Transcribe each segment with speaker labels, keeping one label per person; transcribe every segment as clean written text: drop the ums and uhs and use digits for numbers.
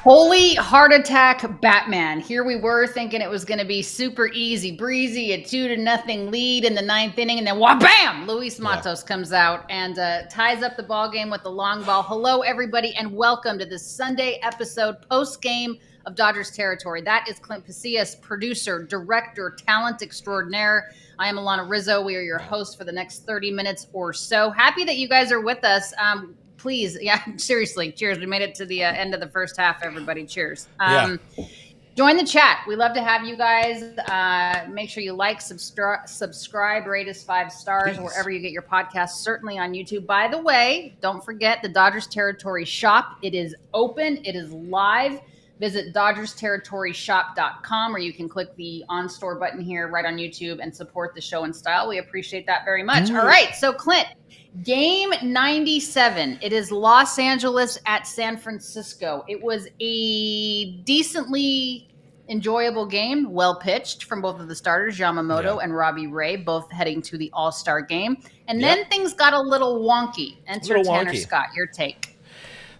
Speaker 1: Holy heart attack, Batman. Here we were thinking it was going to be super easy breezy, a 2-0 lead in the ninth inning, and then bam! Luis
Speaker 2: Yeah.
Speaker 1: Matos comes out and ties up the ball game with the long ball. Hello, everybody, and welcome to this Sunday episode post game of Dodgers Territory. That is Clint Pasillas, producer, director, talent extraordinaire. I am Alanna Rizzo. We are your hosts for the next 30 minutes or so. Happy that you guys are with us. Please, yeah, seriously, cheers. We made it to the end of the first half, everybody. Cheers.
Speaker 2: Yeah.
Speaker 1: Join the chat. We love to have you guys. Make sure you like, subscribe, rate us 5 stars wherever you get your podcasts, certainly on YouTube. By the way, don't forget the Dodgers Territory shop. It is open. It is live. Visit DodgersTerritoryShop.com, where you can click the on-store button here right on YouTube and support the show in style. We appreciate that very much. All right, so Clint, Game 97. It is Los Angeles at San Francisco. It was a decently enjoyable game, well pitched from both of the starters, Yamamoto and Robbie Ray, both heading to the All-Star game. And then things got a little wonky. Enter Tanner Scott. Your take.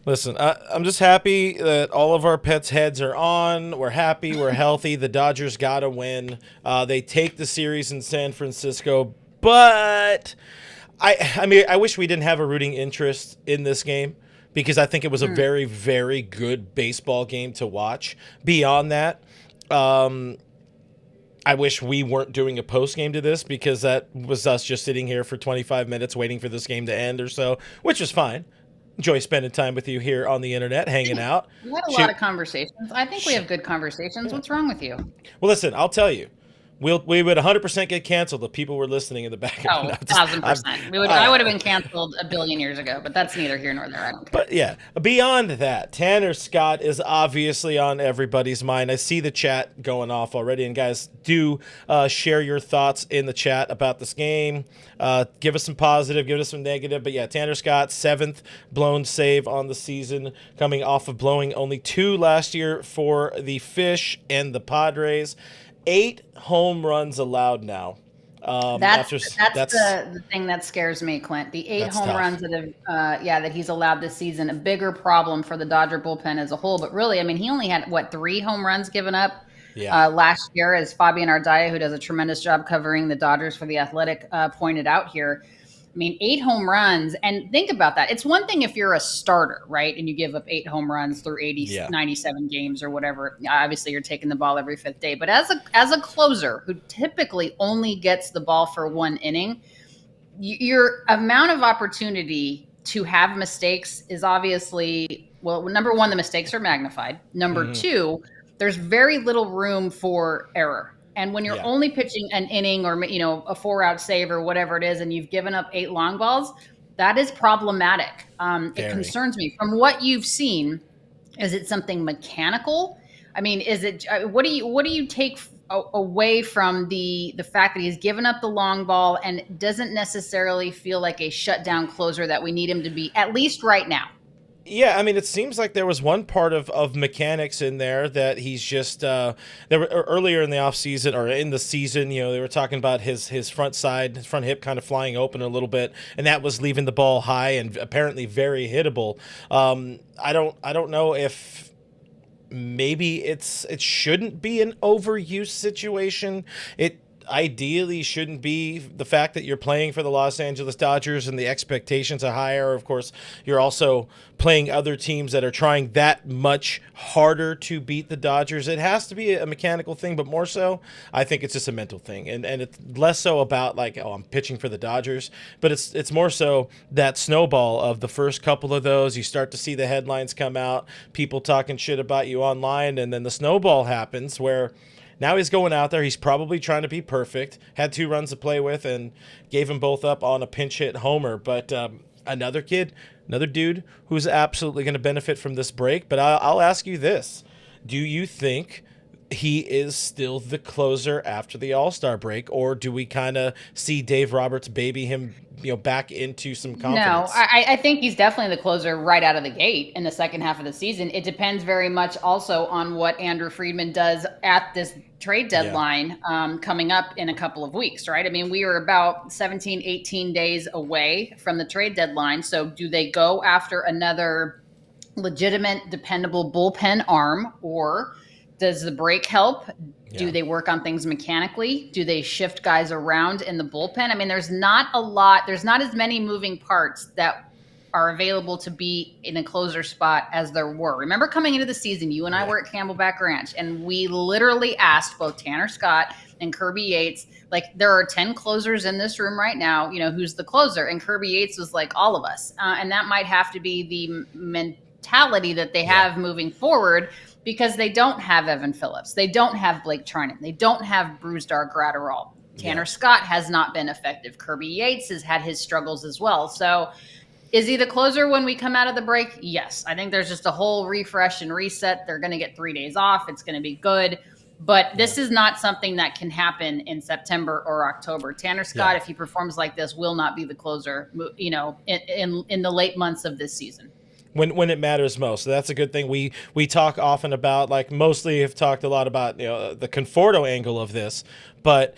Speaker 2: Listen, I'm just happy that all of our pets' heads are on. We're happy. We're healthy. The Dodgers got to win. They take the series in San Francisco, but I mean, I wish we didn't have a rooting interest in this game because I think it was a very, very good baseball game to watch. Beyond that, I wish we weren't doing a post game to this because that was us just sitting here for 25 minutes waiting for this game to end or so, which is fine. Enjoy spending time with you here on the internet, hanging out.
Speaker 1: We had a lot of conversations. I think we have good conversations. What's wrong with you?
Speaker 2: Well, listen, I'll tell you. We would 100% get canceled if people were listening in the background.
Speaker 1: Oh, 1,000%. I would have been canceled a billion years ago, but that's neither here nor there. I don't care.
Speaker 2: But yeah, beyond that, Tanner Scott is obviously on everybody's mind. I see the chat going off already. And guys, do share your thoughts in the chat about this game. Give us some positive, give us some negative. But yeah, Tanner Scott, 7th blown save on the season, coming off of blowing only 2 last year for the Fish and the Padres. 8 home runs allowed now.
Speaker 1: That's the thing that scares me, Clint. The 8 home runs that he's allowed this season, a bigger problem for the Dodger bullpen as a whole. But really, I mean, he only had 3 home runs given up last year, as Fabian Ardaya, who does a tremendous job covering the Dodgers for The Athletic, pointed out here. I mean, 8 home runs, and think about that. It's one thing if you're a starter, right, and you give up 8 home runs through 97 games or whatever. Obviously, you're taking the ball every 5th day. But as a closer who typically only gets the ball for 1 inning, your amount of opportunity to have mistakes is obviously, well, number one, the mistakes are magnified. Number 2, there's very little room for error. And when you're only pitching an inning or, a 4-out save or whatever it is, and you've given up 8 long balls, that is problematic. It concerns me. From what you've seen, is it something mechanical? I mean, is it? What do you take away from the fact that he's given up the long ball and doesn't necessarily feel like a shutdown closer that we need him to be, at least right now?
Speaker 2: Yeah, I mean, it seems like there was one part of mechanics in there that he's just there were earlier in the offseason or in the season, they were talking about his front hip kind of flying open a little bit, and that was leaving the ball high and apparently very hittable. I don't know if maybe it shouldn't be an overuse situation. It ideally shouldn't be the fact that you're playing for the Los Angeles Dodgers and the expectations are higher. Of course, you're also playing other teams that are trying that much harder to beat the Dodgers. It has to be a mechanical thing, but more so, I think it's just a mental thing. And it's less so about I'm pitching for the Dodgers, but it's more so that snowball of the first couple of those. You start to see the headlines come out, people talking shit about you online, and then the snowball happens where now he's going out there. He's probably trying to be perfect. Had 2 runs to play with and gave them both up on a pinch hit homer. But another dude who's absolutely going to benefit from this break. But I'll ask you this. Do you think he is still the closer after the All-Star break, or do we kind of see Dave Roberts baby him back into some confidence?
Speaker 1: No, I think he's definitely the closer right out of the gate in the second half of the season. It depends very much also on what Andrew Friedman does at this trade deadline coming up in a couple of weeks, right? I mean, we are about 17, 18 days away from the trade deadline. So do they go after another legitimate, dependable bullpen arm, or does the break help? Do they work on things mechanically? Do they shift guys around in the bullpen? I mean, there's not as many moving parts that are available to be in a closer spot as there were. Remember coming into the season, you and I were at Camelback Ranch, and we literally asked both Tanner Scott and Kirby Yates, like, there are 10 closers in this room right now, who's the closer? And Kirby Yates was like, all of us. And that might have to be the mentality that they have moving forward, because they don't have Evan Phillips. They don't have Blake Trinan. They don't have Brusdar Gratterall. Tanner Scott has not been effective. Kirby Yates has had his struggles as well. So is he the closer when we come out of the break? Yes. I think there's just a whole refresh and reset. They're going to get 3 days off. It's going to be good. But this is not something that can happen in September or October. Tanner Scott, if he performs like this, will not be the closer, in the late months of this season.
Speaker 2: When it matters most. So that's a good thing. We talk often about, like, mostly have talked a lot about, the Conforto angle of this, but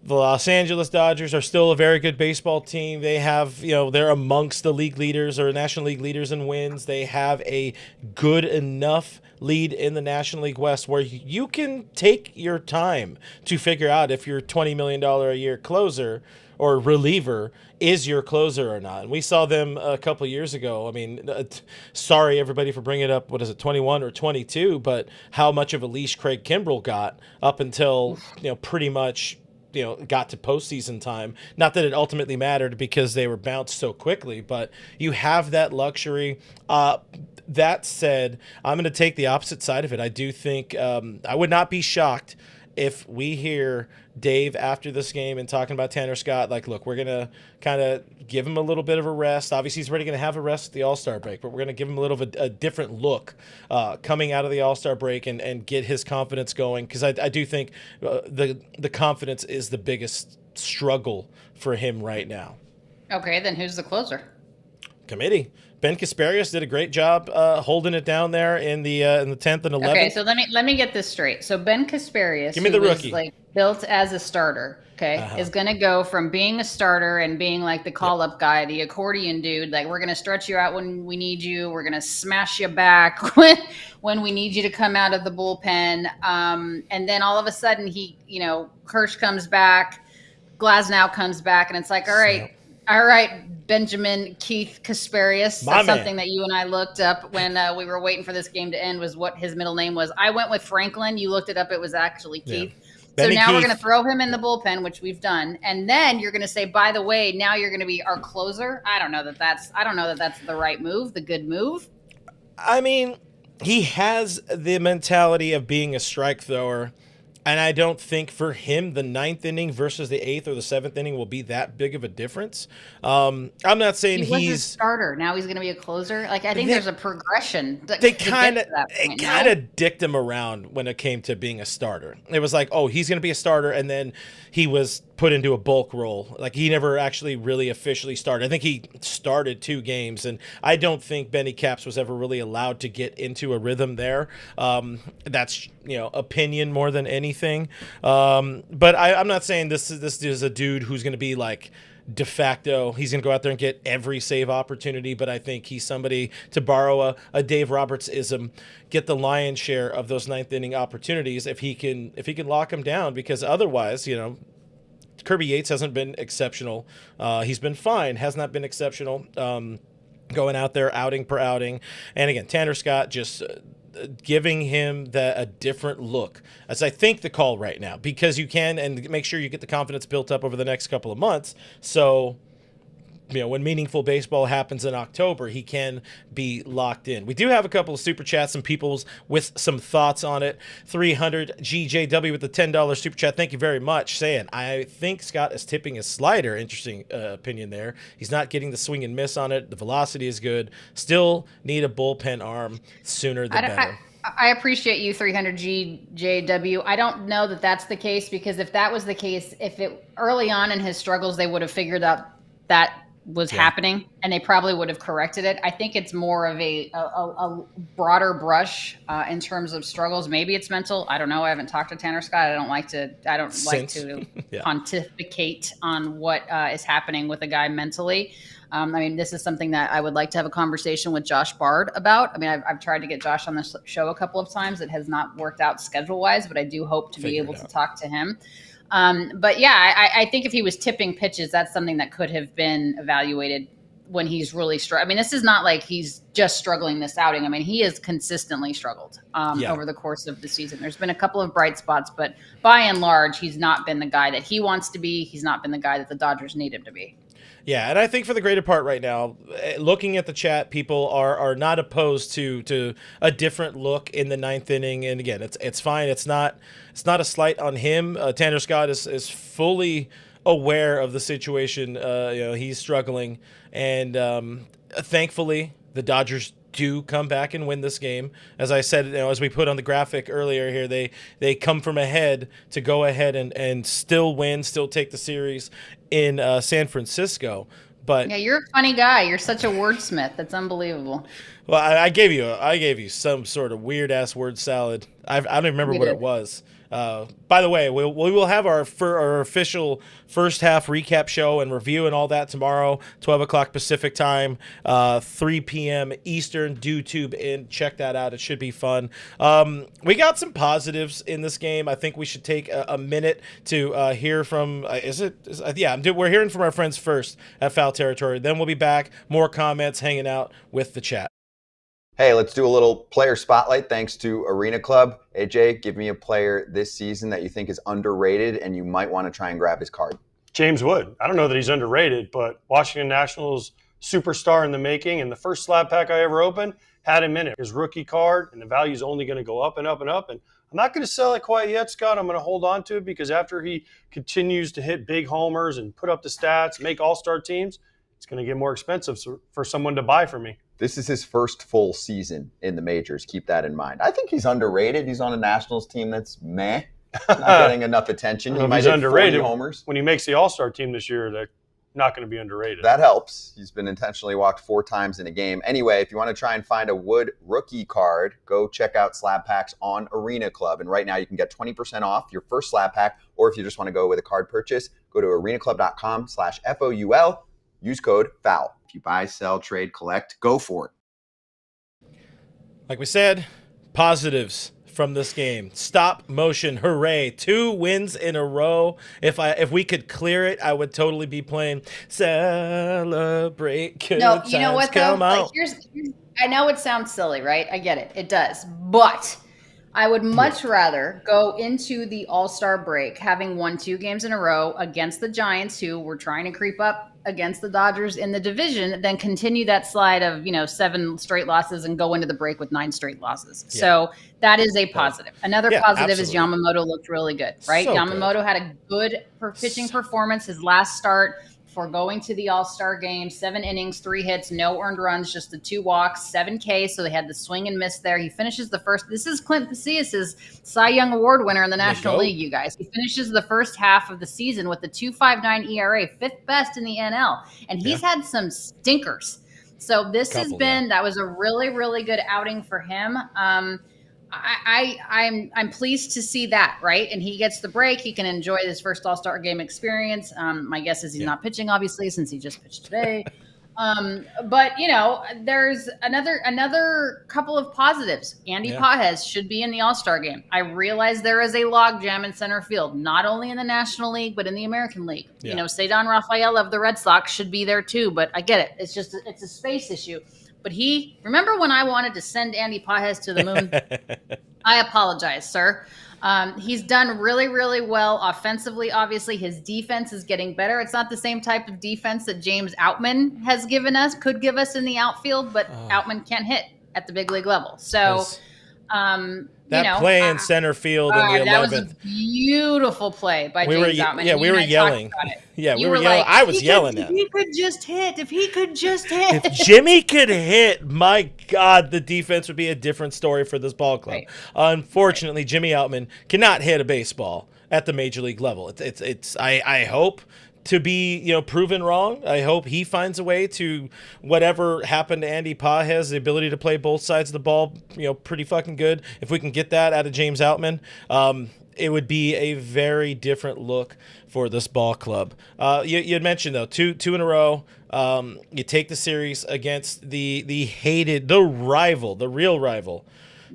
Speaker 2: the Los Angeles Dodgers are still a very good baseball team. They have, they're amongst the league leaders or National League leaders in wins. They have a good enough lead in the National League West where you can take your time to figure out if your $20 million a year closer or reliever is your closer or not. And we saw them a couple years ago. I mean, sorry everybody for bringing it up, 21 or 22, but how much of a leash Craig Kimbrell got up until, pretty much, got to postseason time. Not that it ultimately mattered because they were bounced so quickly, but you have that luxury. That said, I'm going to take the opposite side of it. I do think I would not be shocked if we hear Dave after this game and talking about Tanner Scott, like, look, we're going to kind of give him a little bit of a rest. Obviously, he's already going to have a rest at the All-Star break, but we're going to give him a little of a different look coming out of the All-Star break and get his confidence going, because I do think the confidence is the biggest struggle for him right now.
Speaker 1: Okay, then who's the closer?
Speaker 2: Committee. Ben Kasparias did a great job holding it down there in the 10th and 11th.
Speaker 1: Okay, so let me get this straight. So Ben Kasparias,
Speaker 2: give me the rookie,
Speaker 1: like built as a starter, is going to go from being a starter and being like the call-up guy, the accordion dude. Like, we're going to stretch you out when we need you. We're going to smash you back when we need you to come out of the bullpen. And then all of a sudden, Kirsch comes back, Glasnow comes back, and it's like, all right, Benjamin Keith Kasparias. That's something that you and I looked up when we were waiting for this game to end, was what his middle name was. I went with Franklin. You looked it up. It was actually Keith. So now we're going to throw him in the bullpen, which we've done. And then you're going to say, by the way, now you're going to be our closer. I don't know that that's the right move, the good move.
Speaker 2: I mean, he has the mentality of being a strike thrower. And I don't think for him the 9th inning versus the 8th or the 7th inning will be that big of a difference. I'm not saying he's a
Speaker 1: starter. Now he's going to be a closer. Like, I think there's a progression.
Speaker 2: They kind of dicked him around when it came to being a starter. It was like, oh, he's going to be a starter, and then he was put into a bulk role. Like, he never actually really officially started. I think he started 2 games, and I don't think Benny Caps was ever really allowed to get into a rhythm there. That's opinion more than anything. But I'm not saying this is a dude who's going to be like de facto. He's going to go out there and get every save opportunity, but I think he's somebody, to borrow a Dave Roberts-ism, get the lion's share of those 9th inning opportunities if he can lock him down, because otherwise, Kirby Yates hasn't been exceptional. He's been fine, has not been exceptional. Going out there outing per outing. And again, Tanner Scott just giving him a different look. As I think the call right now, because you can, and make sure you get the confidence built up over the next couple of months. So, when meaningful baseball happens in October, he can be locked in. We do have a couple of super chats, some people with some thoughts on it. 300 GJW with the $10 super chat. Thank you very much. Saying, I think Scott is tipping his slider. Interesting opinion there. He's not getting the swing and miss on it. The velocity is good. Still need a bullpen arm. Sooner the better.
Speaker 1: I appreciate you, 300 GJW. I don't know that that's the case, because if that was the case, if it early on in his struggles, they would have figured out that was happening, and they probably would have corrected it. I think it's more of a broader brush in terms of struggles. Maybe it's mental. I don't know. I haven't talked to Tanner Scott. I don't like to pontificate on what is happening with a guy mentally. I mean, this is something that I would like to have a conversation with Josh Bard about. I mean, I've tried to get Josh on the show a couple of times. It has not worked out schedule-wise, but I do hope to be able to talk to him. But yeah, I think if he was tipping pitches, that's something that could have been evaluated when he's really struggling. I mean, this is not like he's just struggling this outing. I mean, he has consistently struggled over the course of the season. There's been a couple of bright spots, but by and large, he's not been the guy that he wants to be. He's not been the guy that the Dodgers need him to be.
Speaker 2: Yeah, and I think for the greater part right now, looking at the chat, people are not opposed to a different look in the ninth inning. And again, it's fine. It's not a slight on him. Tanner Scott is fully aware of the situation. He's struggling, and thankfully the Dodgers do come back and win this game. As I said, as we put on the graphic earlier here, they come from ahead to go ahead and still win, still take the series in San Francisco. But
Speaker 1: yeah, you're a funny guy. You're such a wordsmith. That's unbelievable.
Speaker 2: Well, I gave you some sort of weird ass word salad. I don't even remember what it was. By the way, we will have our official first half recap show and review and all that tomorrow, 12 o'clock Pacific time, 3 p.m. Eastern. Do tube in. Check that out. It should be fun. We got some positives in this game. I think we should take a minute to hear from, we're hearing from our friends first at Foul Territory. Then we'll be back, more comments, hanging out with the chat.
Speaker 3: Hey, let's do a little player spotlight thanks to Arena Club. AJ, give me a player this season that you think is underrated and you might want to try and grab his card.
Speaker 4: James Wood. I don't know that he's underrated, but Washington Nationals superstar in the making, and the first slab pack I ever opened had him in it. His rookie card, and the value is only going to go up and up and up. And I'm not going to sell it quite yet, Scott. I'm going to hold on to it because after he continues to hit big homers and put up the stats, make all-star teams, it's going to get more expensive for someone to buy for me.
Speaker 3: This is his first full season in the majors. Keep that in mind. I think he's underrated. He's on a Nationals team that's meh, not getting enough attention. He might hit underrated 40 homers.
Speaker 4: When he makes the All-Star team this year, they're not going to be underrated.
Speaker 3: That helps. He's been intentionally walked 4 times in a game. Anyway, if you want to try and find a Wood rookie card, go check out slab packs on Arena Club. And right now you can get 20% off your first slab pack, or if you just want to go with a card purchase, go to arenaclub.com/FOUL. Use code FOUL. If you buy, sell, trade, collect, go for it.
Speaker 2: Like we said, positives from this game. Stop motion, hooray. 2 wins in a row. If we could clear it, I would totally be playing Celebrate Good Times.
Speaker 1: You know what, though? Like, I know it sounds silly, right? I get it. It does. But I would much rather go into the All-Star break having won 2 games in a row against the Giants, who were trying to creep up against the Dodgers in the division, than continue that slide of 7 straight losses and go into the break with 9 straight losses. Yeah. So that is a positive. Another positive is Yamamoto looked really good, right? So Yamamoto had a good pitching performance his last start for going to the All-Star game. 7 innings, 3 hits, no earned runs, just the 2 walks, 7 Ks. So they had the swing and miss there. He finishes the first. This is Clint Pasillas' Cy Young Award winner in the National League, you guys. He finishes the first half of the season with the 2.59 ERA, 5th best in the NL. And he's had some stinkers. So this that was a really, really good outing for him. I'm pleased to see that, right? And he gets the break. He can enjoy his first All-Star game experience. My guess is he's not pitching, obviously, since he just pitched today. But there's another couple of positives. Andy Pages should be in the All-Star game. I realize there is a logjam in center field, not only in the National League but in the American League. Cedar Rafael of the Red Sox should be there too. But I get it. It's a space issue. But remember when I wanted to send Andy Pages to the moon? I apologize, sir. He's done really, really well offensively. Obviously, his defense is getting better. It's not the same type of defense that James Outman could give us in the outfield, but Outman can't hit at the big league level. So,
Speaker 2: play in center field in the 11th. That was a
Speaker 1: beautiful play by James Outman.
Speaker 2: Yeah, we were yelling. Yeah, we were yelling. I was yelling at him.
Speaker 1: If he could just hit.
Speaker 2: If Jimmy could hit, my God, the defense would be a different story for this ball club. Right. Unfortunately, Jimmy Outman cannot hit a baseball at the major league level. I hope to be proven wrong. I hope he finds a way to whatever happened to Andy Pages, the ability to play both sides of the ball, pretty fucking good. If we can get that out of James Outman. it would be a very different look for this ball club. You had mentioned, though, two in a row. You take the series against the real rival,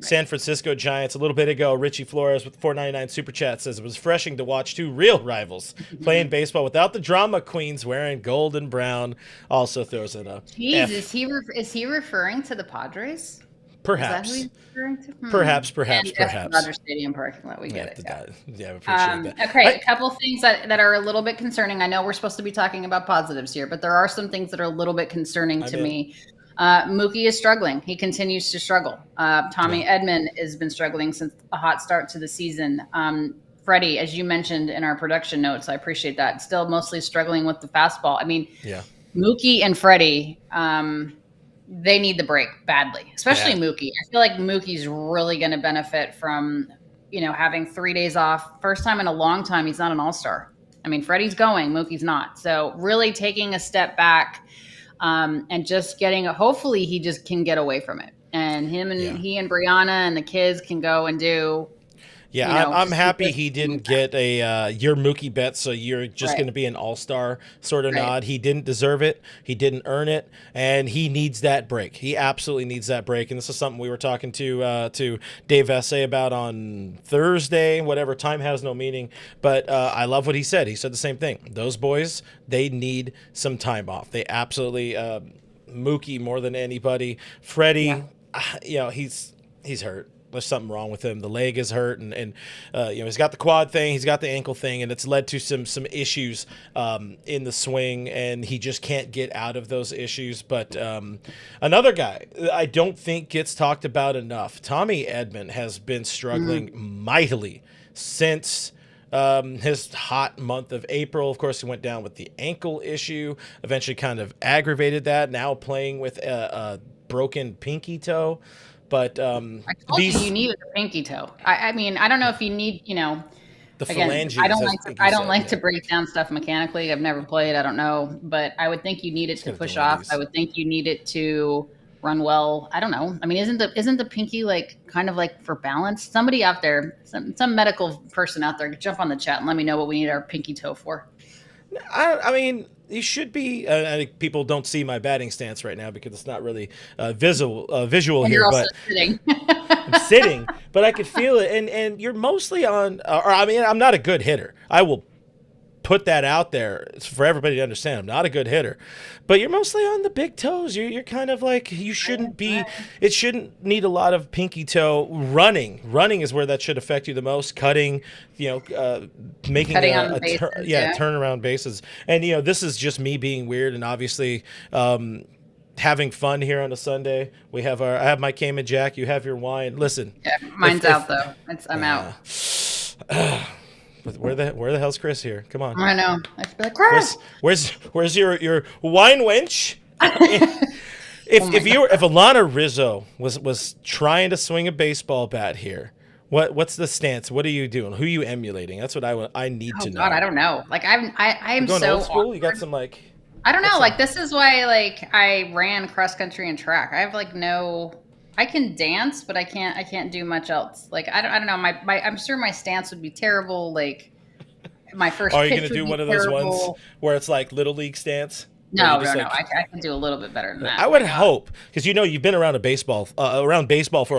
Speaker 2: San Francisco Giants. A little bit ago, Richie Flores with $4.99 Super Chat says it was refreshing to watch two real rivals playing baseball without the drama queens wearing gold and brown. Also throws it up.
Speaker 1: Jeez, is he referring to the Padres?
Speaker 2: Perhaps.
Speaker 1: Is that who he's referring to?
Speaker 2: Perhaps.
Speaker 1: Dodger Stadium parking lot. We get it.
Speaker 2: Yeah, we appreciate that.
Speaker 1: Okay, a couple things that are a little bit concerning. I know we're supposed to be talking about positives here, but there are some things that are a little bit concerning to me. Mookie is struggling. He continues to struggle. Tommy Edman has been struggling since a hot start to the season. Freddie, as you mentioned in our production notes, I appreciate that. Still mostly struggling with the fastball. I mean, Mookie and Freddie, they need the break badly, especially Mookie. I feel like Mookie's really going to benefit from, having 3 days off. First time in a long time he's not an all-star. I mean, Freddie's going, Mookie's not. So really taking a step back and just hopefully he just can get away from it. And he and Brianna and the kids can go and do.
Speaker 2: Yeah, I'm happy he didn't get a your Mookie bet, so you're just going to be an all-star sort of nod. He didn't deserve it. He didn't earn it, and he needs that break. He absolutely needs that break, and this is something we were talking to Dave Vesse about on Thursday, whatever. Time has no meaning, but I love what he said. He said the same thing. Those boys, they need some time off. They absolutely Mookie more than anybody. Freddie, he's hurt. There's something wrong with him. The leg is hurt, and he's got the quad thing, he's got the ankle thing, and it's led to some issues in the swing, and he just can't get out of those issues. But another guy I don't think gets talked about enough, Tommy Edman, has been struggling mightily since his hot month of April. Of course, he went down with the ankle issue, eventually kind of aggravated that, now playing with a broken pinky toe. But
Speaker 1: I told you needed a pinky toe. I mean, I don't know if you need,
Speaker 2: the phalanges.
Speaker 1: I don't like to break down stuff mechanically. I've never played. I don't know, but I would think you need it to push off. I would think you need it to run well. I don't know. I mean, isn't the pinky kind of for balance? Somebody out there, some medical person out there, jump on the chat and let me know what we need our pinky toe for.
Speaker 2: I mean, you should be. I think people don't see my batting stance right now because it's not really visual
Speaker 1: and
Speaker 2: here.
Speaker 1: You're
Speaker 2: but
Speaker 1: also sitting.
Speaker 2: I'm sitting, but I could feel it. And you're mostly on. I'm not a good hitter. I will put that out there for everybody to understand. I'm not a good hitter, but you're mostly on the big toes. You're kind of you shouldn't be. It shouldn't need a lot of pinky toe. Running is where that should affect you the most. Cutting, making turnaround bases. And this is just me being weird, and obviously having fun here on a Sunday. I have my Cayman Jack. You have your wine. Listen,
Speaker 1: mine's out though. I'm out.
Speaker 2: But where the hell's Chris here? Come on.
Speaker 1: I know. I feel like Chris.
Speaker 2: Where's your wine wench? If Alanna Rizzo was trying to swing a baseball bat here, what's the stance? What are you doing? Who are you emulating? That's what I need to know.
Speaker 1: God, I don't know. I'm
Speaker 2: going
Speaker 1: so
Speaker 2: old school.
Speaker 1: Awkward.
Speaker 2: You got some
Speaker 1: I don't know. This is why I ran cross country and track. I have I can dance, but I can't do much else. I don't know. I'm sure my stance would be terrible. My first.
Speaker 2: Are you going to do one of those ones where it's little league stance?
Speaker 1: No. I can do a little bit better than that.
Speaker 2: I would hope, because you've been around baseball for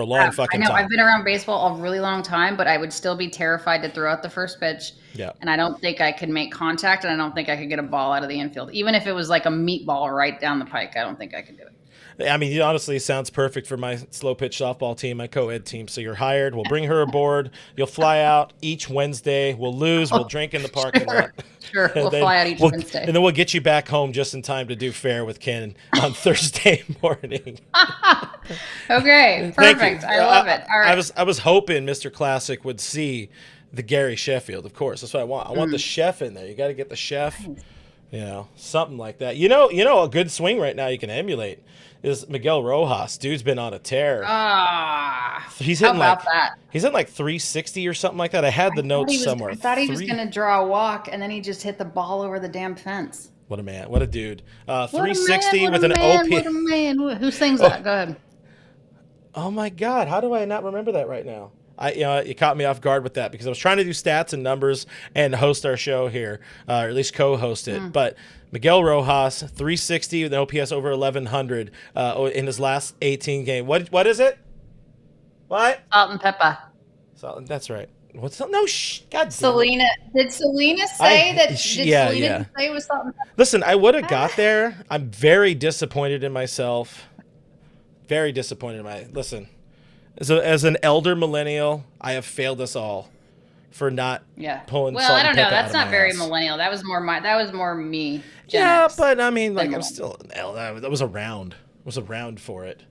Speaker 2: a long fucking time.
Speaker 1: I've been around baseball a really long time, but I would still be terrified to throw out the first pitch.
Speaker 2: Yeah. And
Speaker 1: I don't think I could make contact, and I don't think I could get a ball out of the infield, even if it was a meatball right down the pike. I don't think I could do it.
Speaker 2: I mean, honestly, it sounds perfect for my slow pitch softball team, my co-ed team. So you're hired. We'll bring her aboard. You'll fly out each Wednesday. We'll lose. We'll drink in the parking lot.
Speaker 1: Sure, we'll fly out each Wednesday.
Speaker 2: And then we'll get you back home just in time to do fair with Ken on Thursday morning.
Speaker 1: Okay, perfect. I love it. All right.
Speaker 2: I was hoping Mr. Classic would see the Gary Sheffield, of course. That's what I want. I want the chef in there. You got to get the chef. Something like that. A good swing right now you can emulate is Miguel Rojas. Dude's been on a tear. He's hitting
Speaker 1: that?
Speaker 2: He's hitting 360 or something like that. I had the notes somewhere.
Speaker 1: I thought he was going to draw a walk, and then he just hit the ball over the damn fence.
Speaker 2: What a man. What a dude. 360 with an OP.
Speaker 1: What a man. Who sings that? Go ahead.
Speaker 2: Oh, my God. How do I not remember that right now? You caught me off guard with that because I was trying to do stats and numbers and host our show here, or at least co-host it. But Miguel Rojas, 360 with an OPS over 1100 in his last 18 game. What is it? What?
Speaker 1: Salt and pepper.
Speaker 2: That's right. What's no? God.
Speaker 1: Selena. Did Selena say that? Did Selena say it was salt and pepper?
Speaker 2: Listen, I would have got there. I'm very disappointed in myself. Very disappointed in listen. As an elder millennial, I have failed us all for not pulling.
Speaker 1: Well,
Speaker 2: salt
Speaker 1: I don't
Speaker 2: and
Speaker 1: know.
Speaker 2: pepper
Speaker 1: That's
Speaker 2: out of
Speaker 1: not
Speaker 2: my
Speaker 1: very
Speaker 2: ass.
Speaker 1: millennial. That was more me. Gen
Speaker 2: Yeah,
Speaker 1: X
Speaker 2: but I mean, like,
Speaker 1: than
Speaker 2: I'm still an elder. That was around. Was around for it.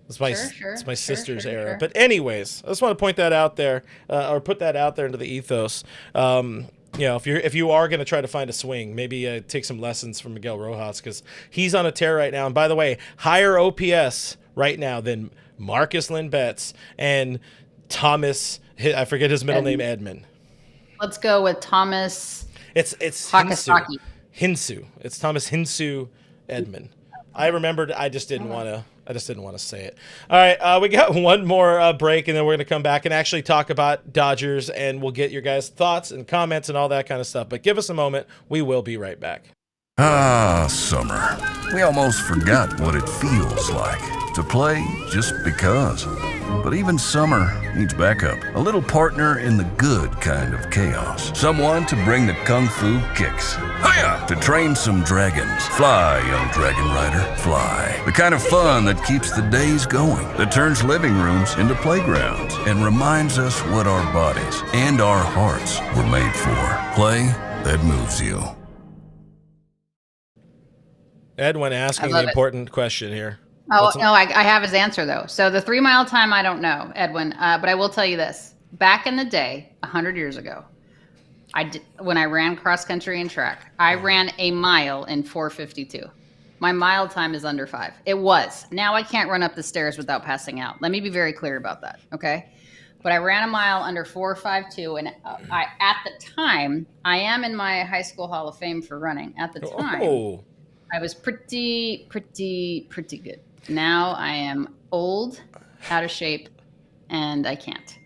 Speaker 2: It's my sister's era.
Speaker 1: Sure.
Speaker 2: But anyways, I just want to point that out there, or put that out there into the ethos. If you are going to try to find a swing, maybe take some lessons from Miguel Rojas because he's on a tear right now. And by the way, higher OPS right now than Marcus Lynn Betts and Thomas. I forget his middle name, Edmund.
Speaker 1: Let's go with Thomas.
Speaker 2: It's
Speaker 1: Hakasaki.
Speaker 2: Hinsu. It's Thomas Hinsu Edmund. I remembered. I just didn't want to say it. All right, we got one more break, and then we're going to come back and actually talk about Dodgers, and we'll get your guys' thoughts and comments and all that kind of stuff. But give us a moment. We will be right back.
Speaker 5: Ah, summer. We almost forgot what it feels like to play just because. But even summer needs backup. A little partner in the good kind of chaos. Someone to bring the kung fu kicks. Hiya! To train some dragons. Fly, young dragon rider, fly. The kind of fun that keeps the days going. That turns living rooms into playgrounds. And reminds us what our bodies and our hearts were made for. Play that moves you.
Speaker 2: Edwin asking the important question here.
Speaker 1: Oh, no, I have his answer, though. So the 3 mile time, I don't know, Edwin, but I will tell you this. Back in the day, 100 years ago, when I ran cross country and track, I ran a mile in 4:52. My mile time is under 5. It was. Now I can't run up the stairs without passing out. Let me be very clear about that, okay? But I ran a mile under 4:52, and at the time, I am in my high school Hall of Fame for running. At the time, I was pretty good. Now I am old, out of shape, and I can't.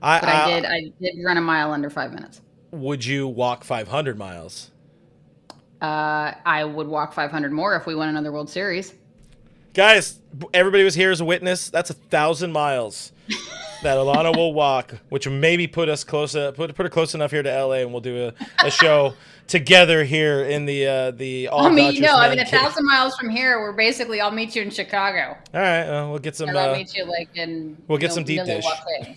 Speaker 1: But I did run a mile under 5 minutes.
Speaker 2: Would you walk 500 miles?
Speaker 1: I would walk 500 more if we won another World Series.
Speaker 2: Guys, everybody was here as a witness. That's 1,000 miles that Alanna will walk, which will maybe put her close enough here to LA, and we'll do a show together here in the all Dodgers.
Speaker 1: 1,000 miles from here, I'll meet you in Chicago.
Speaker 2: All right, we'll get some.
Speaker 1: And I'll meet you in.
Speaker 2: We'll get some deep dish.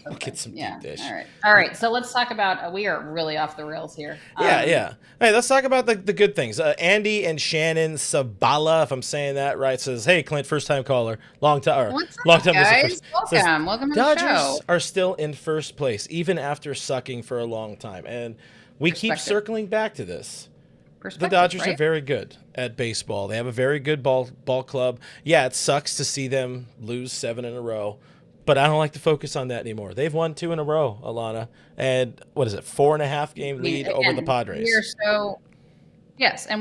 Speaker 2: We'll get some deep dish.
Speaker 1: All right. So let's talk about. We are really off the rails here.
Speaker 2: Yeah. Hey, let's talk about the good things. Andy and Shannon Sabala, if I'm saying that right, says, "Hey, Clint, first time caller, long time
Speaker 1: guys. Welcome to the show.
Speaker 2: Dodgers are still in first place, even after sucking for a long time, and we keep circling back to this. The Dodgers are very good at baseball. They have a very good ball club. Yeah, it sucks to see them lose 7 in a row, but I don't like to focus on that anymore. They've won 2 in a row, Alanna, and what is it, 4.5 game lead over the Padres.
Speaker 1: We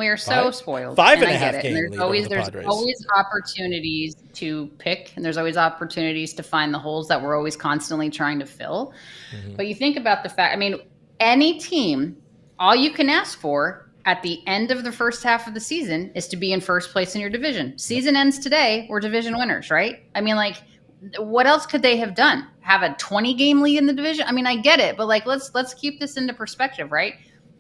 Speaker 1: are so spoiled.
Speaker 2: 5.5 game lead over the Padres.
Speaker 1: There's always opportunities to pick, and there's always opportunities to find the holes that we're always constantly trying to fill. Mm-hmm. But you think about the fact, any team, all you can ask for at the end of the first half of the season is to be in first place in your division. Season ends today, we're division winners, right? What else could they have done? Have a 20-game lead in the division? I get it, but let's keep this into perspective, right?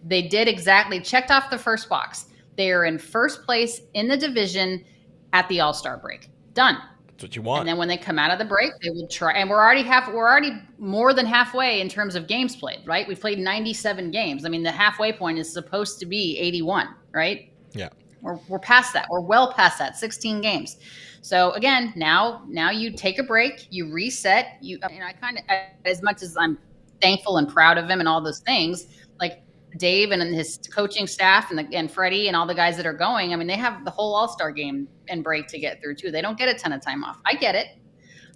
Speaker 1: They did checked off the first box. They are in first place in the division at the All-Star break. Done.
Speaker 2: That's what you want.
Speaker 1: And then when they come out of the break, they will try. And we're already more than halfway in terms of games played, right? We've played 97 games. The halfway point is supposed to be 81, right?
Speaker 2: Yeah.
Speaker 1: We're past that. We're well past that. 16 games. So again, now you take a break, you reset. I kind of, as much as I'm thankful and proud of him and all those things, like Dave and his coaching staff and Freddie and all the guys that are going, they have the whole All-Star game and break to get through too. They don't get a ton of time off. I get it.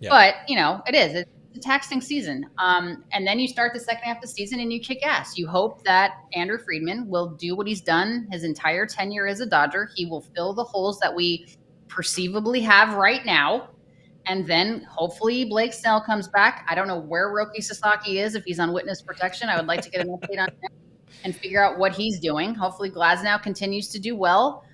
Speaker 1: Yeah. But it's a taxing season. And then you start the second half of the season and you kick ass. You hope that Andrew Friedman will do what he's done his entire tenure as a Dodger. He will fill the holes that we perceivably have right now. And then hopefully Blake Snell comes back. I don't know where Roki Sasaki is, if he's on witness protection. I would like to get an update on him and figure out what he's doing. Hopefully Glasnow continues to do well.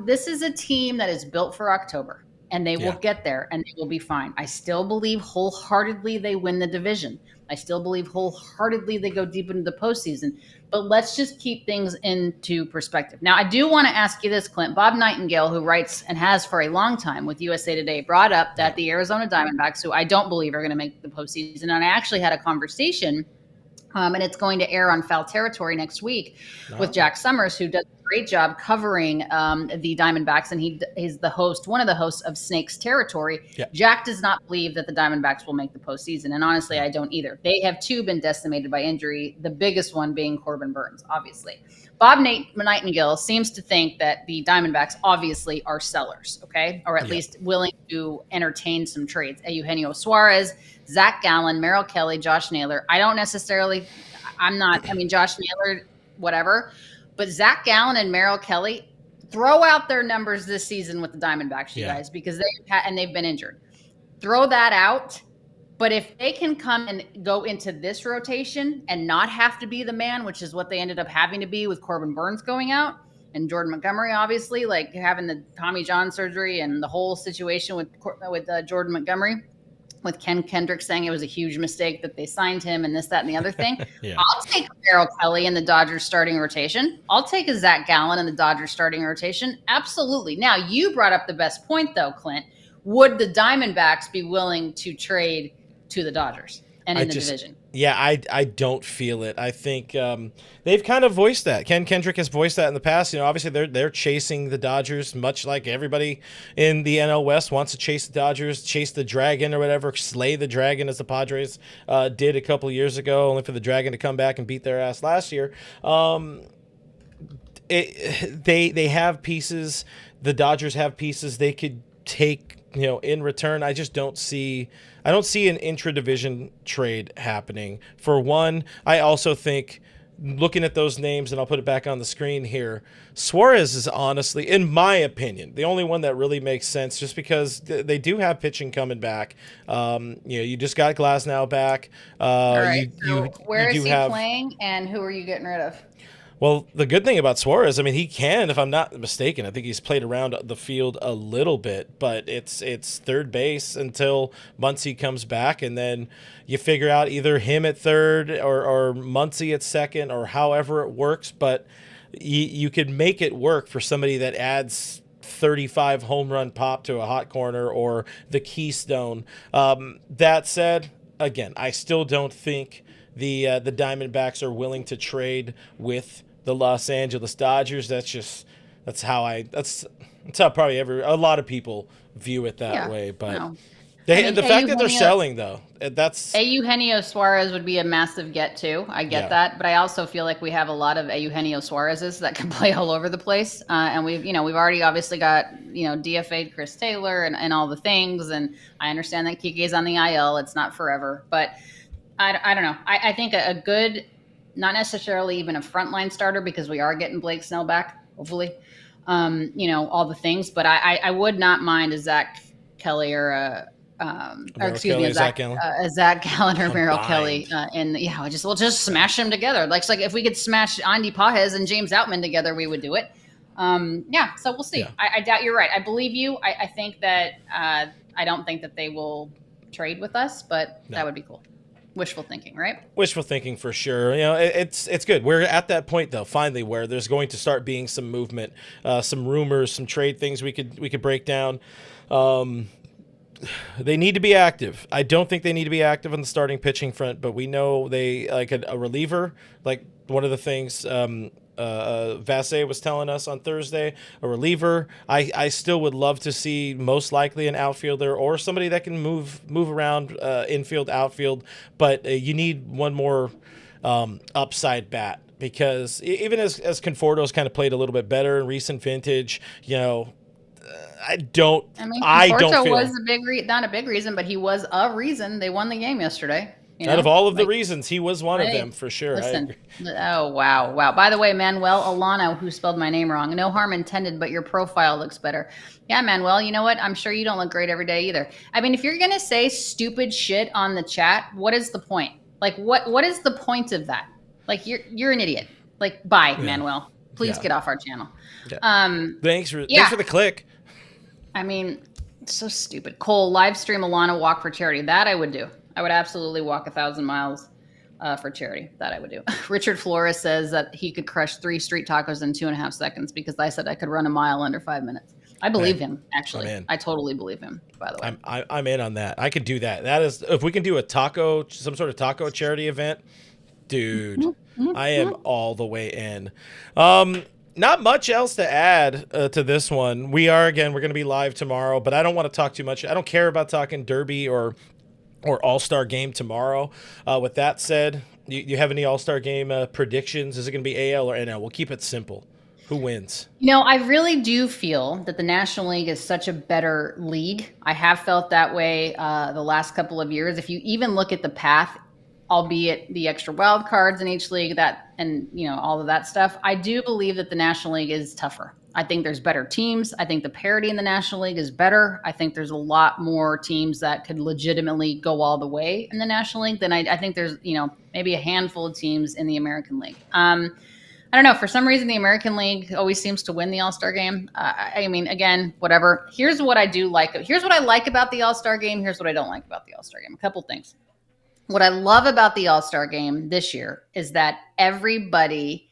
Speaker 1: This is a team that is built for October, and they will get there, and they will be fine. I still believe wholeheartedly they win the division. I still believe wholeheartedly they go deep into the postseason. But let's just keep things into perspective. Now, I do want to ask you this, Clint. Bob Nightingale, who writes and has for a long time with USA Today, brought up that the Arizona Diamondbacks, who I don't believe are going to make the postseason, and I actually had a conversation, and it's going to air on Foul Territory next week with Jack Summers, who does a great job covering the Diamondbacks, and he's the host, one of the hosts of Snakes Territory. Yeah. Jack does not believe that the Diamondbacks will make the postseason, and honestly, I don't either. They have two been decimated by injury, the biggest one being Corbin Burns, obviously. Bob Nightingale seems to think that the Diamondbacks obviously are sellers, okay, or at least willing to entertain some trades. Eugenio Suarez, Zach Gallen, Merrill Kelly, Josh Naylor. Josh Naylor, whatever. But Zach Gallen and Merrill Kelly, throw out their numbers this season with the Diamondbacks, you guys, because they've been injured. Throw that out. But if they can come and go into this rotation and not have to be the man, which is what they ended up having to be with Corbin Burns going out and Jordan Montgomery, obviously, like having the Tommy John surgery and the whole situation with Jordan Montgomery, with Ken Kendrick saying it was a huge mistake that they signed him and this, that, and the other thing. I'll take Merrill Kelly in the Dodgers starting rotation. I'll take a Zach Gallen in the Dodgers starting rotation. Absolutely. Now, you brought up the best point, though, Clint. Would the Diamondbacks be willing to trade to the Dodgers and in the division?
Speaker 2: Yeah, I don't feel it. I think they've kind of voiced that. Ken Kendrick has voiced that in the past. Obviously they're chasing the Dodgers, much like everybody in the NL West wants to chase the Dodgers, chase the Dragon or whatever, slay the Dragon as the Padres did a couple of years ago, only for the Dragon to come back and beat their ass last year. They have pieces. The Dodgers have pieces they could take, in return. I just don't see an intra-division trade happening. For one, I also think, looking at those names, and I'll put it back on the screen here, Suarez is honestly, in my opinion, the only one that really makes sense, just because they do have pitching coming back. You just got Glasnow back.
Speaker 1: All right. Where is he playing, and who are you getting rid of?
Speaker 2: Well, the good thing about Suarez, he can, if I'm not mistaken, I think he's played around the field a little bit, but it's third base until Muncy comes back, and then you figure out either him at third or Muncy at second, or however it works, but you could make it work for somebody that adds 35 home run pop to a hot corner or the keystone. That said, again, I still don't think the Diamondbacks are willing to trade with the Los Angeles Dodgers. That's how probably a lot of people view it that way. But the fact that they're selling, though, that's
Speaker 1: Eugenio Suarez would be a massive get too. I get that, but I also feel like we have a lot of Eugenio Suarez's that can play all over the place. And we've already obviously got DFA'd Chris Taylor and all the things. And I understand that Kike's on the IL. It's not forever, but I don't know. I think a good, not necessarily even a frontline starter, because we are getting Blake Snell back, hopefully, all the things. But I would not mind a Zach Kelly or a Zach Gallen or Merrill Kelly. We'll just smash them together. Like if we could smash Andy Pajes and James Outman together, we would do it. So we'll see. Yeah. I doubt you're right. I believe you. I think that I don't think that they will trade with us, but that would be cool. Wishful thinking, right?
Speaker 2: Wishful thinking for sure. It's good. We're at that point though, finally, where there's going to start being some movement, some rumors, some trade things we could break down. They need to be active. I don't think they need to be active on the starting pitching front, but we know they like a reliever. Like one of the things Vasse was telling us on Thursday, a reliever. I still would love to see, most likely, an outfielder or somebody that can move around infield, outfield. But you need one more upside bat, because even as Conforto's kind of played a little bit better in recent vintage, I don't feel
Speaker 1: was not a big reason, but he was a reason they won the game yesterday.
Speaker 2: Out of all of the reasons, he was one of them for sure.
Speaker 1: Listen, oh, wow. By the way, Manuel Alanna, who spelled my name wrong, no harm intended, but your profile looks better. Yeah, Manuel, you know what? I'm sure you don't look great every day either. I mean, if you're going to say stupid shit on the chat, what is the point? Like, what is the point of that? Like, you're an idiot. Like, bye, Manuel. Please get off our channel.
Speaker 2: Yeah. Thanks for the click.
Speaker 1: I mean, it's so stupid. Cole, live stream Alanna walk for charity. That I would do. I would absolutely walk 1,000 miles for charity. That I would do. Richard Flores says that he could crush 3 street tacos in 2.5 seconds because I said I could run a mile under 5 minutes. I believe him, actually. I totally believe him, by the way.
Speaker 2: I'm in on that. I could do that. That is, if we can do some sort of taco charity event, dude, I am all the way in. Not much else to add to this one. We're going to be live tomorrow, but I don't want to talk too much. I don't care about talking Derby or All-Star Game tomorrow. With that said, you have any All-Star Game predictions? Is it going to be AL or NL? We'll keep it simple. Who wins?
Speaker 1: I really do feel that the National League is such a better league. I have felt that way the last couple of years. If you even look at the path, albeit the extra wild cards in each league, all of that stuff, I do believe that the National League is tougher. I think there's better teams. I think the parity in the National League is better. I think there's a lot more teams that could legitimately go all the way in the National League than I think there's, maybe a handful of teams in the American League. I don't know. For some reason, the American League always seems to win the All-Star Game. I mean, again, whatever. Here's what I do like. Here's what I like about the All-Star Game. Here's what I don't like about the All-Star Game. A couple things. What I love about the All-Star Game this year is that everybody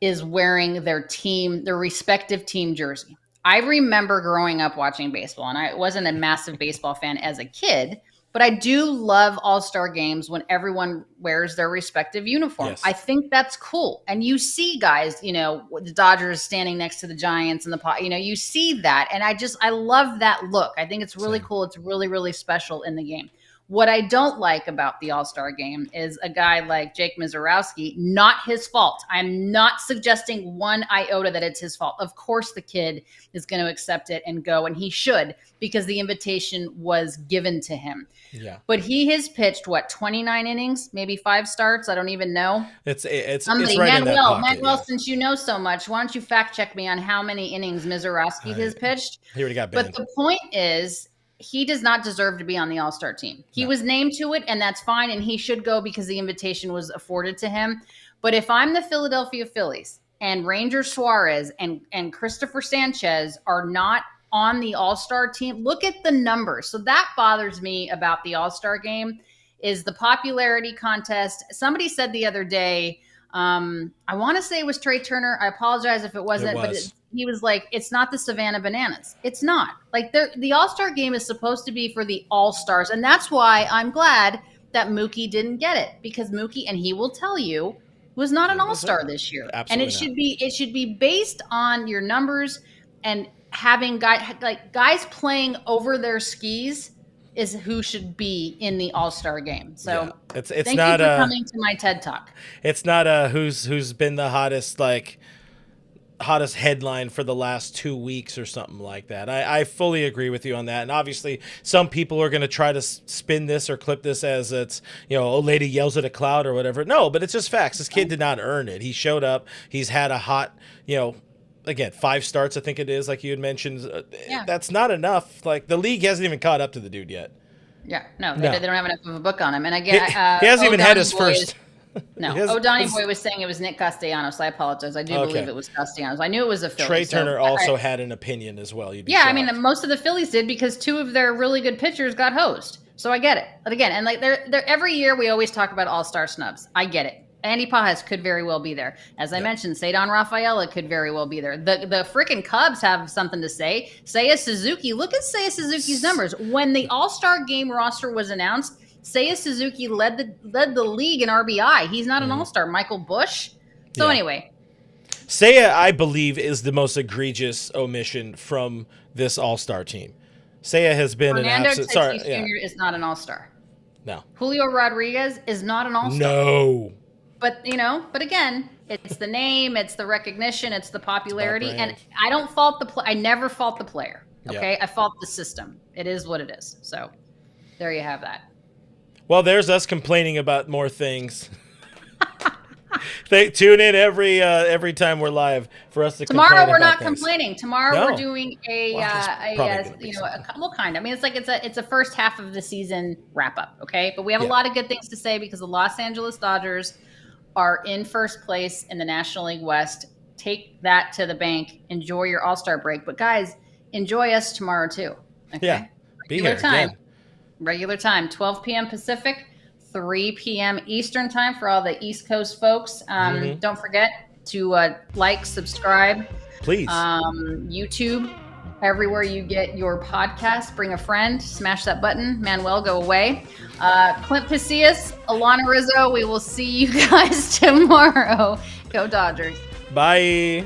Speaker 1: is wearing their respective team jersey. I remember growing up watching baseball, and I wasn't a massive baseball fan as a kid, but I do love All-Star Games when everyone wears their respective uniform. Yes. I think that's cool. And you see guys, the Dodgers standing next to the Giants and you see that. And I love that look. I think it's really cool. It's really, really special in the game. What I don't like about the All-Star Game is a guy like Jake Mizorowski, not his fault. I'm not suggesting one iota that it's his fault. Of course the kid is going to accept it and go, and he should, because the invitation was given to him. Yeah. But he has pitched, 29 innings, maybe 5 starts? I don't even know.
Speaker 2: It's right in that pocket,
Speaker 1: Manuel, since you know so much, why don't you fact check me on how many innings Mizorowski has pitched?
Speaker 2: He already got banned.
Speaker 1: But the point is, he does not deserve to be on the All-Star team. He was named to it, and that's fine, and he should go because the invitation was afforded to him. But if I'm the Philadelphia Phillies and Ranger Suarez and Christopher Sanchez are not on the All-Star team, look at the numbers. So that bothers me about the All-Star game is the popularity contest. Somebody said the other day, I want to say it was Trey Turner. I apologize if it wasn't, but he was like, it's not the Savannah Bananas. It's not. Like the All-Star game is supposed to be for the All-Stars. And that's why I'm glad that Mookie didn't get it, because Mookie, and he will tell you, was not an All-Star this year.
Speaker 2: Absolutely
Speaker 1: and it should be based on your numbers, and having guys playing over their skis is who should be in the All-Star game. So
Speaker 2: it's
Speaker 1: thank
Speaker 2: not
Speaker 1: you for coming to my TED Talk.
Speaker 2: It's not who's been the hottest headline for the last 2 weeks or something like that. I fully agree with you on that. And obviously some people are going to try to spin this or clip this as it's, old lady yells at a cloud or whatever. No, but it's just facts. This kid did not earn it. He showed up. He's had a hot, again, 5 starts, I think it is, like you had mentioned. That's not enough. Like, the league hasn't even caught up to the dude yet.
Speaker 1: Yeah, no. They don't have enough of a book on him. And again,
Speaker 2: he hasn't even had his first.
Speaker 1: No, O'Donnell Boy was saying it was Nick Castellanos. I apologize. I do believe it was Castellanos. I knew it was a Philly.
Speaker 2: Trey Turner also had an opinion as well.
Speaker 1: I mean, most of the Phillies did, because 2 of their really good pitchers got hosed. So I get it. But again, and they're every year we always talk about all-star snubs. I get it. Andy Pajas could very well be there. As I mentioned, Cedar Rafaela could very well be there. The freaking Cubs have something to say. Seiya Suzuki. Look at Seiya Suzuki's numbers. When the All-Star Game roster was announced, Seiya Suzuki led the league in RBI. He's not an All-Star. Michael Busch. So anyway.
Speaker 2: Seiya, I believe, is the most egregious omission from this All-Star team. Seiya has been
Speaker 1: Fernando Tatis Jr. is not an All-Star.
Speaker 2: No.
Speaker 1: Julio Rodriguez is not an All-Star.
Speaker 2: No.
Speaker 1: But, but again, it's the name, it's the recognition, it's the popularity. And I don't fault I never fault the player. Okay. I fault the system. It is what it is. So there you have that.
Speaker 2: Well, there's us complaining about more things. They tune in every time we're live for us to.
Speaker 1: Tomorrow we're not
Speaker 2: things.
Speaker 1: complaining. Tomorrow we're doing kind. I mean, it's a first half of the season wrap up. Okay, but we have a lot of good things to say because the Los Angeles Dodgers are in first place in the National League West. Take that to the bank. Enjoy your All-Star break, but guys, enjoy us tomorrow too. Okay?
Speaker 2: Yeah, be here again.
Speaker 1: Regular time, 12 p.m. Pacific. 3 p.m. Eastern time for all the East Coast folks. Don't forget to like, subscribe.
Speaker 2: Please.
Speaker 1: YouTube, everywhere you get your podcast. Bring a friend. Smash that button. Manuel, go away. Clint Pasillas, Alanna Rizzo. We will see you guys tomorrow. Go Dodgers.
Speaker 2: Bye.